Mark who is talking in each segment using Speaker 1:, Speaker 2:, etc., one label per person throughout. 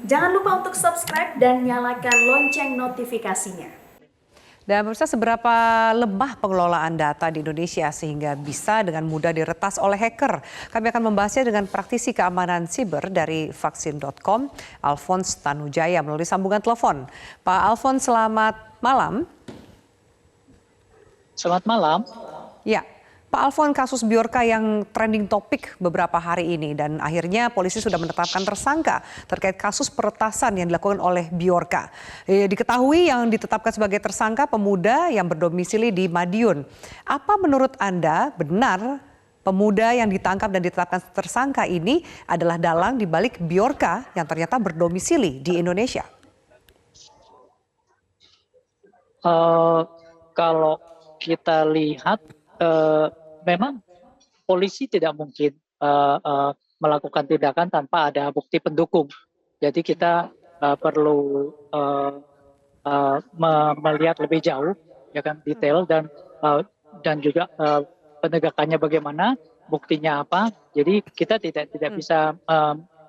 Speaker 1: Jangan lupa untuk subscribe dan nyalakan lonceng notifikasinya.
Speaker 2: Dan pemirsa, seberapa lemah pengelolaan data di Indonesia sehingga bisa dengan mudah diretas oleh hacker? Kami akan membahasnya dengan praktisi keamanan siber dari vaksin.com, Alphonse Tanujaya melalui sambungan telepon. Pak Alphonse, selamat malam.
Speaker 3: Selamat malam.
Speaker 2: Ya, Pak Alphonse, kasus Bjorka yang trending topik beberapa hari ini dan akhirnya polisi sudah menetapkan tersangka terkait kasus peretasan yang dilakukan oleh Bjorka. Diketahui yang ditetapkan sebagai tersangka pemuda yang berdomisili di Madiun. Apa menurut Anda benar pemuda yang ditangkap dan ditetapkan tersangka ini adalah dalang di balik Bjorka yang ternyata berdomisili di Indonesia?
Speaker 3: Kalau kita lihat memang polisi tidak mungkin melakukan tindakan tanpa ada bukti pendukung. Jadi kita perlu melihat lebih jauh, ya kan, detail dan juga penegakannya bagaimana, buktinya apa. Jadi kita tidak bisa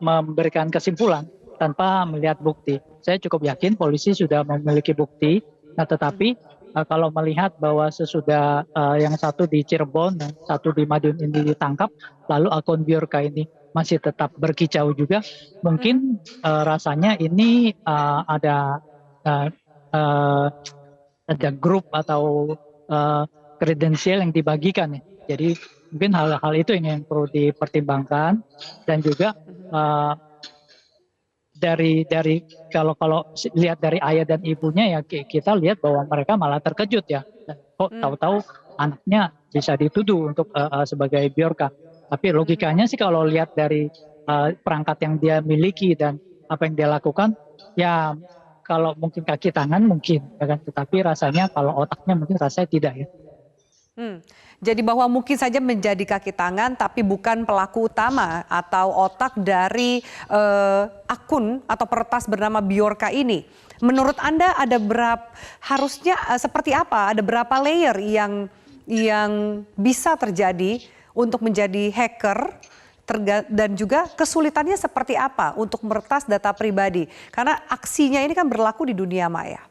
Speaker 3: memberikan kesimpulan tanpa melihat bukti. Saya cukup yakin polisi sudah memiliki bukti. Nah, tetapi kalau melihat bahwa sesudah yang satu di Cirebon dan satu di Madiun ini ditangkap, lalu akun Bjorka ini masih tetap berkicau juga, mungkin rasanya ini ada grup atau kredensial yang dibagikan ya. Jadi mungkin hal-hal itu yang perlu dipertimbangkan dan juga dari kalau lihat dari ayah dan ibunya ya kita lihat bahwa mereka malah terkejut ya. Kok tahu-tahu anaknya bisa dituduh untuk sebagai Bjorka. Tapi logikanya sih kalau lihat dari perangkat yang dia miliki dan apa yang dia lakukan, ya kalau mungkin kaki tangan mungkin, ya kan. Tetapi rasanya kalau otaknya mungkin rasanya tidak ya.
Speaker 2: Jadi bahwa mungkin saja menjadi kaki tangan tapi bukan pelaku utama atau otak dari akun atau peretas bernama Bjorka ini. Menurut Anda ada harusnya seperti apa? Ada berapa layer yang bisa terjadi untuk menjadi hacker dan juga kesulitannya seperti apa untuk meretas data pribadi? Karena aksinya ini kan berlaku di dunia maya.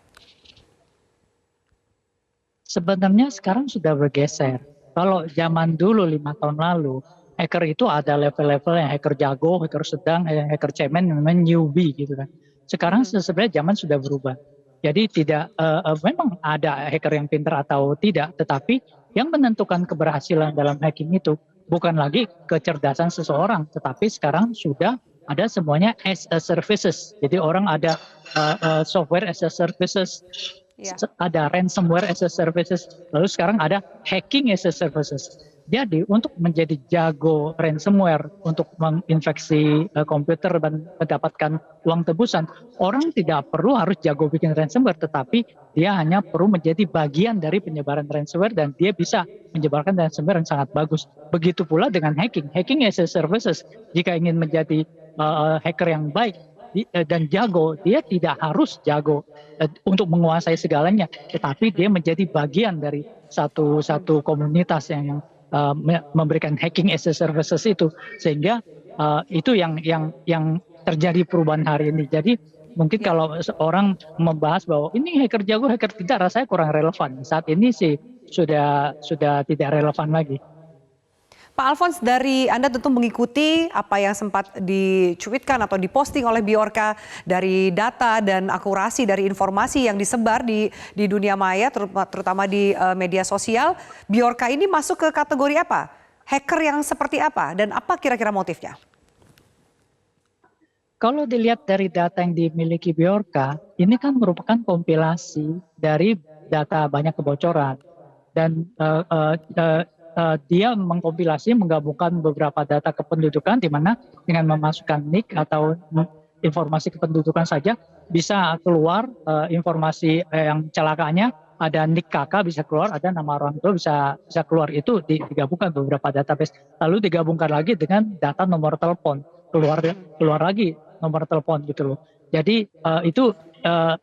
Speaker 3: Sebenarnya sekarang sudah bergeser. Kalau zaman dulu 5 tahun lalu, hacker itu ada level-level yang hacker jago, hacker sedang, hacker cemen, namanya newbie gitu kan. Sekarang sebenarnya zaman sudah berubah. Jadi tidak memang ada hacker yang pintar atau tidak, tetapi yang menentukan keberhasilan dalam hacking itu bukan lagi kecerdasan seseorang, tetapi sekarang sudah ada semuanya as a services. Jadi orang ada software as a services. Ya. Ada ransomware as a services, lalu sekarang ada hacking as a services. Jadi untuk menjadi jago ransomware, untuk menginfeksi komputer dan mendapatkan uang tebusan, orang tidak perlu harus jago bikin ransomware, tetapi dia hanya perlu menjadi bagian dari penyebaran ransomware dan dia bisa menyebarkan ransomware yang sangat bagus. Begitu pula dengan hacking as a services. Jika ingin menjadi hacker yang baik dan jago, dia tidak harus jago untuk menguasai segalanya, tetapi dia menjadi bagian dari satu komunitas yang memberikan hacking as a services itu, sehingga itu yang terjadi perubahan hari ini. Jadi mungkin kalau seorang membahas bahwa ini hacker jago, hacker tidak, rasanya kurang relevan. Saat ini sih sudah tidak relevan lagi.
Speaker 2: Pak Alphonse, dari Anda tentu mengikuti apa yang sempat dicuitkan atau diposting oleh Bjorka dari data dan akurasi dari informasi yang disebar di dunia maya, terutama di media sosial. Bjorka ini masuk ke kategori apa? Hacker yang seperti apa? Dan apa kira-kira motifnya?
Speaker 3: Kalau dilihat dari data yang dimiliki Bjorka, ini kan merupakan kompilasi dari data banyak kebocoran. Dan dia mengkompilasi, menggabungkan beberapa data kependudukan, di mana dengan memasukkan NIK atau informasi kependudukan saja bisa keluar informasi yang celakanya, ada NIK kakak bisa keluar, ada nama orang tua bisa keluar. Itu digabungkan beberapa database, lalu digabungkan lagi dengan data nomor telepon, keluar lagi nomor telepon gitu loh. Jadi itu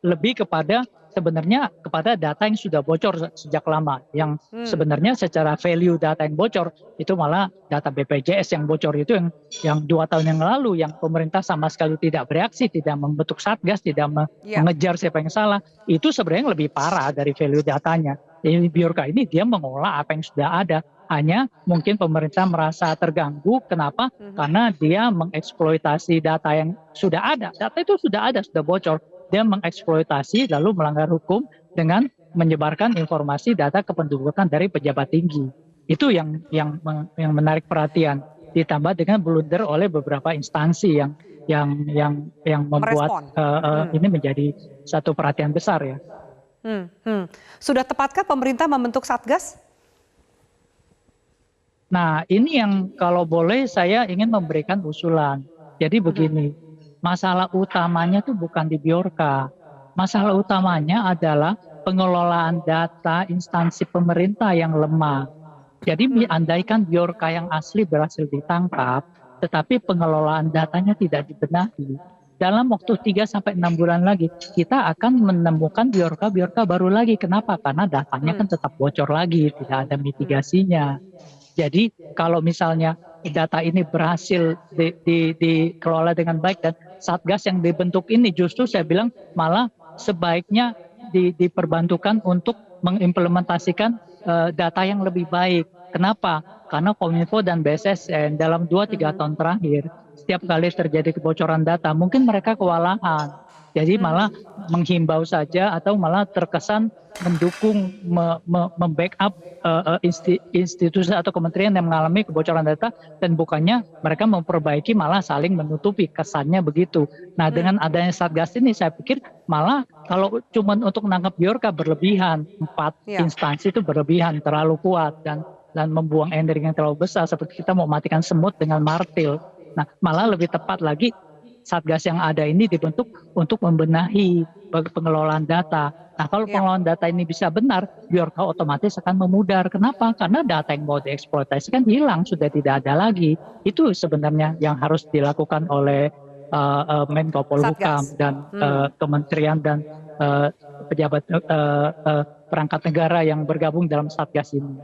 Speaker 3: lebih kepada sebenarnya kepada data yang sudah bocor sejak lama. Yang sebenarnya secara value data yang bocor itu malah data BPJS yang bocor itu yang 2 tahun yang lalu yang pemerintah sama sekali tidak bereaksi, tidak membentuk satgas, tidak mengejar siapa yang salah. Itu sebenarnya lebih parah dari value datanya. Jadi Bjorka ini dia mengolah apa yang sudah ada. Hanya mungkin pemerintah merasa terganggu. Kenapa? Karena dia mengeksploitasi data yang sudah ada. Data itu sudah ada, sudah bocor. Dia mengeksploitasi lalu melanggar hukum dengan menyebarkan informasi data kependudukan dari pejabat tinggi. Itu yang menarik perhatian. Ditambah dengan blunder oleh beberapa instansi yang membuat ini menjadi satu perhatian besar ya.
Speaker 2: Sudah tepatkah pemerintah membentuk satgas?
Speaker 3: Nah, ini yang kalau boleh saya ingin memberikan usulan. Jadi begini, masalah utamanya itu bukan di Bjorka. Masalah utamanya adalah pengelolaan data instansi pemerintah yang lemah. Jadi andaikan Bjorka yang asli berhasil ditangkap, tetapi pengelolaan datanya tidak dibenahi. Dalam waktu 3-6 bulan lagi, kita akan menemukan Bjorka baru lagi. Kenapa? Karena datanya kan tetap bocor lagi, tidak ada mitigasinya. Jadi kalau misalnya data ini berhasil dikelola dengan baik dan satgas yang dibentuk ini justru saya bilang malah sebaiknya diperbantukan untuk mengimplementasikan data yang lebih baik. Kenapa? Karena Kominfo dan BSSN dalam 2-3 tahun terakhir setiap kali terjadi kebocoran data mungkin mereka kewalahan. Jadi malah menghimbau saja atau malah terkesan mendukung, membackup institusi atau kementerian yang mengalami kebocoran data dan bukannya mereka memperbaiki malah saling menutupi, kesannya begitu. Nah dengan adanya Satgas ini saya pikir malah kalau cuma untuk menangkap Bjorka berlebihan, 4 instansi itu berlebihan, terlalu kuat dan membuang energi yang terlalu besar seperti kita mau matikan semut dengan martil. Nah malah lebih tepat lagi Satgas yang ada ini dibentuk untuk membenahi pengelolaan data. Nah kalau pengelolaan data ini bisa benar, Bjorka otomatis akan memudar. Kenapa? Karena data yang mau dieksploitasi kan hilang, sudah tidak ada lagi. Itu sebenarnya yang harus dilakukan oleh Menko Polhukam dan kementerian dan pejabat perangkat negara yang bergabung dalam Satgas ini.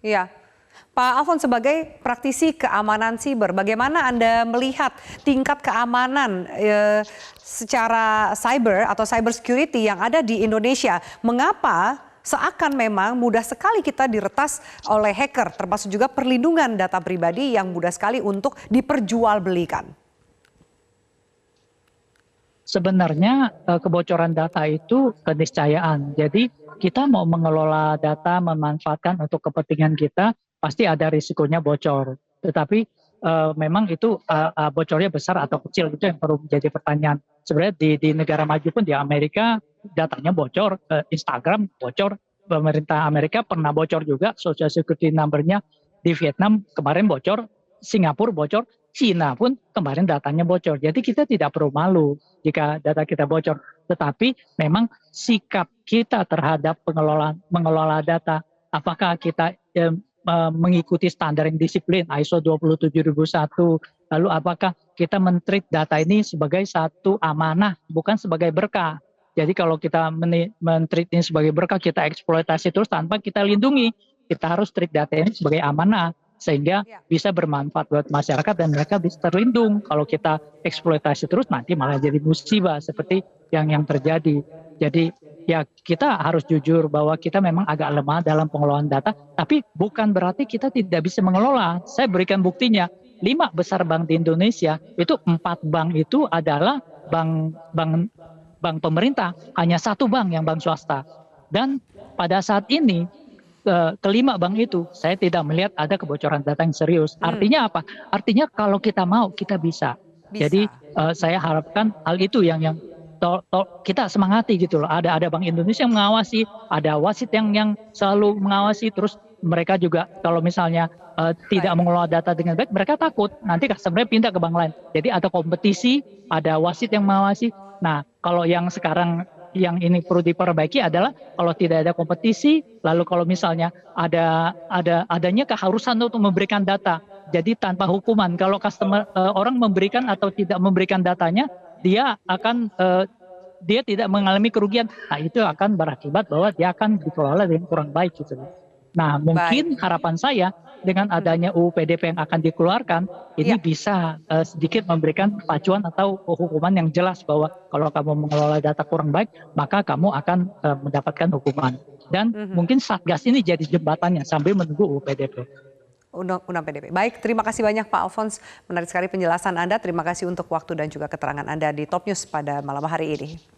Speaker 2: Iya. Pak Alfons, sebagai praktisi keamanan siber, bagaimana Anda melihat tingkat keamanan secara cyber atau cyber security yang ada di Indonesia? Mengapa seakan memang mudah sekali kita diretas oleh hacker, termasuk juga perlindungan data pribadi yang mudah sekali untuk diperjualbelikan?
Speaker 3: Sebenarnya kebocoran data itu keniscayaan. Jadi kita mau mengelola data, memanfaatkan untuk kepentingan kita, pasti ada risikonya bocor. Tetapi memang itu bocornya besar atau kecil, itu yang perlu menjadi pertanyaan. Sebenarnya di negara maju pun di Amerika datanya bocor, Instagram bocor, pemerintah Amerika pernah bocor juga, social security number-nya di Vietnam kemarin bocor, Singapura bocor, Cina pun kemarin datanya bocor. Jadi kita tidak perlu malu jika data kita bocor. Tetapi memang sikap kita terhadap mengelola data, apakah kita mengikuti standar yang disiplin ISO 27001, lalu apakah kita men-treat data ini sebagai satu amanah, bukan sebagai berkah. Jadi kalau kita men-treat ini sebagai berkah, kita eksploitasi terus tanpa kita lindungi, kita harus treat data ini sebagai amanah, sehingga bisa bermanfaat buat masyarakat dan mereka bisa terlindung. Kalau kita eksploitasi terus nanti malah jadi musibah seperti yang terjadi. Jadi ya kita harus jujur bahwa kita memang agak lemah dalam pengelolaan data, tapi bukan berarti kita tidak bisa mengelola. Saya berikan buktinya, 5 besar bank di Indonesia, itu 4 bank itu adalah bank pemerintah, hanya 1 bank yang bank swasta. Dan pada saat ini kelima bank itu saya tidak melihat ada kebocoran data yang serius. Artinya apa? Artinya kalau kita mau kita bisa. Jadi saya harapkan hal itu yang kita semangati gitu loh. Ada Bank Indonesia yang mengawasi, ada wasit yang selalu mengawasi. Terus mereka juga kalau misalnya tidak mengelola data dengan baik, mereka takut nanti customer pindah ke bank lain. Jadi ada kompetisi, ada wasit yang mengawasi. Nah kalau yang sekarang yang ini perlu diperbaiki adalah kalau tidak ada kompetisi, lalu kalau misalnya adanya keharusan untuk memberikan data, jadi tanpa hukuman. Kalau orang memberikan atau tidak memberikan datanya, dia akan dia tidak mengalami kerugian. Nah, itu akan berakibat bahwa dia akan dikelola dengan kurang baik gitu. Nah, mungkin
Speaker 2: Baik.
Speaker 3: harapan saya dengan adanya UU PDP yang akan dikeluarkan,
Speaker 2: Ya.
Speaker 3: ini bisa sedikit memberikan pacuan atau hukuman yang jelas bahwa kalau kamu mengelola data kurang baik, maka kamu akan mendapatkan hukuman. Dan mungkin Satgas ini jadi jembatannya sambil menunggu UU PDP.
Speaker 2: Undang PDP. Baik, terima kasih banyak Pak Alphonse. Menarik sekali penjelasan Anda. Terima kasih untuk waktu dan juga keterangan Anda di Top News pada malam hari ini.